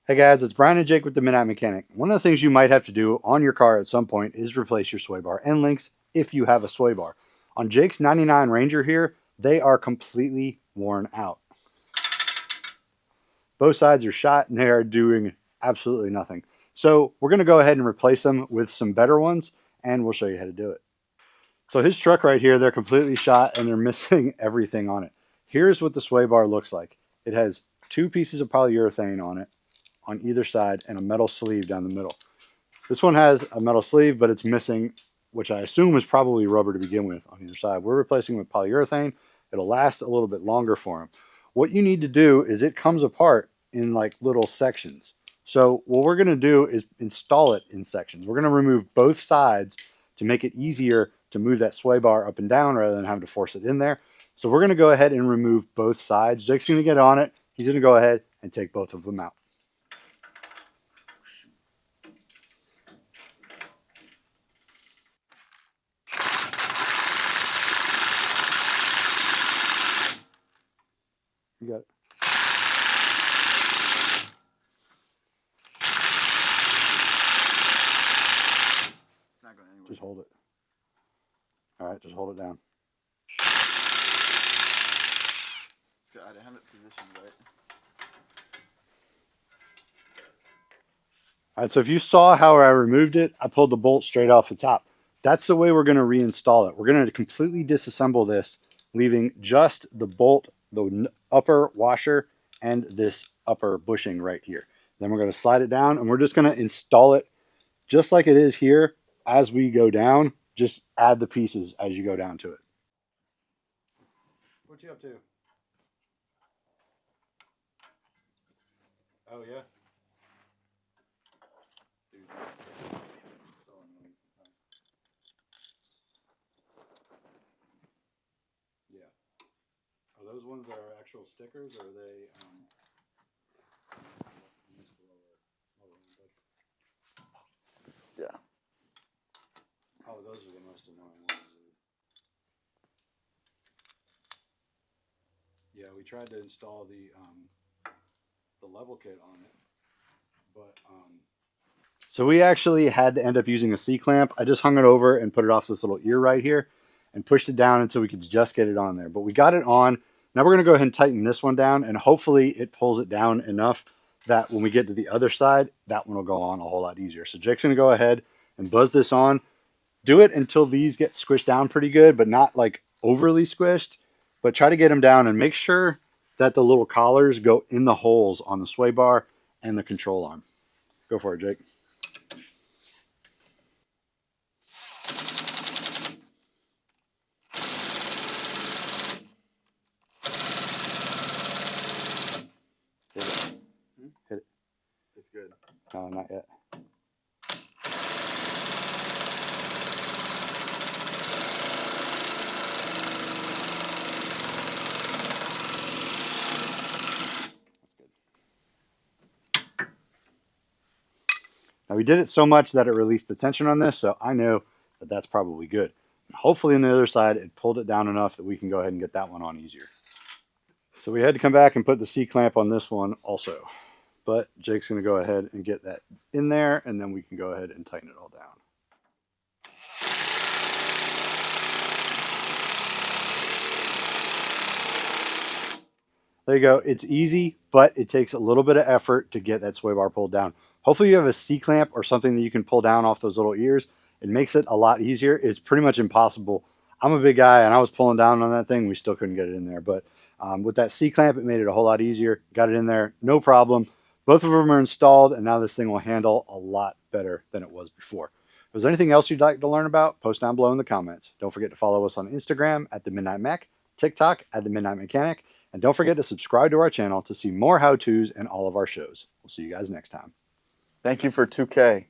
Hey guys, it's Brian and Jake with the Midnight Mechanic. One of the things you might have to do on your car at some point is replace your sway bar end links if you have a sway bar. On Jake's 99 Ranger here, they are completely worn out. Both sides are shot and they are doing absolutely nothing. So we're going to go ahead and replace them with some better ones, and we'll show you how to do it. So his truck right here, they're completely shot and they're missing everything on it. Here's what the sway bar looks like. It has two pieces of polyurethane on it on either side and a metal sleeve down the middle. This one has a metal sleeve, but it's missing, which I assume is probably rubber to begin with on either side. We're replacing with polyurethane. It'll last a little bit longer for him. What you need to do is it comes apart in like little sections. So what we're going to do is install it in sections. We're going to remove both sides to make it easier to move that sway bar up and down rather than having to force it in there. So we're going to go ahead and remove both sides. Jake's going to get on it. He's going to go ahead and take both of them out. You got it. It's not going anywhere. Just hold it. All right, just hold it down. I didn't have it positioned right. All right, so if you saw how I removed it, I pulled the bolt straight off the top. That's the way we're going to reinstall it. We're going to completely disassemble this, leaving just the bolt, the upper washer, and this upper bushing right here. Then we're going to slide it down, and we're just going to install it just like it is here as we go down. Just add the pieces as you go down to it. What you up to? Oh, yeah? Dude. So annoying. Yeah. Are those ones that are actual stickers, or are they? Yeah. Oh, those are the most annoying ones. Yeah, we tried to install the level kit on it, but so we actually had to end up using a C-clamp. I just hung it over and put it off this little ear right here and pushed it down until we could just get it on there. But we got it on. Now we're going to go ahead and tighten this one down, and hopefully it pulls it down enough that when we get to the other side, that one will go on a whole lot easier. So Jake's going to go ahead and buzz this on. Do it until these get squished down pretty good, but not like overly squished. But try to get them down and make sure that the little collars go in the holes on the sway bar and the control arm. Go for it, Jake. Hit it. Hit it. It's good. No, not yet. Now we did it so much that it released the tension on this, so I know that that's probably good. And hopefully on the other side, it pulled it down enough that we can go ahead and get that one on easier. So we had to come back and put the C-clamp on this one also. But Jake's going to go ahead and get that in there, and then we can go ahead and tighten it all down. There you go. It's easy, but it takes a little bit of effort to get that sway bar pulled down. Hopefully you have a C-clamp or something that you can pull down off those little ears. It makes it a lot easier. It's pretty much impossible. I'm a big guy, and I was pulling down on that thing. We still couldn't get it in there. But with that C-clamp, it made it a whole lot easier. Got it in there, no problem. Both of them are installed, and now this thing will handle a lot better than it was before. If there's anything else you'd like to learn about, post down below in the comments. Don't forget to follow us on Instagram at The Midnight Mech, TikTok at The Midnight Mechanic, and don't forget to subscribe to our channel to see more how-tos and all of our shows. We'll see you guys next time. Thank you for 2K.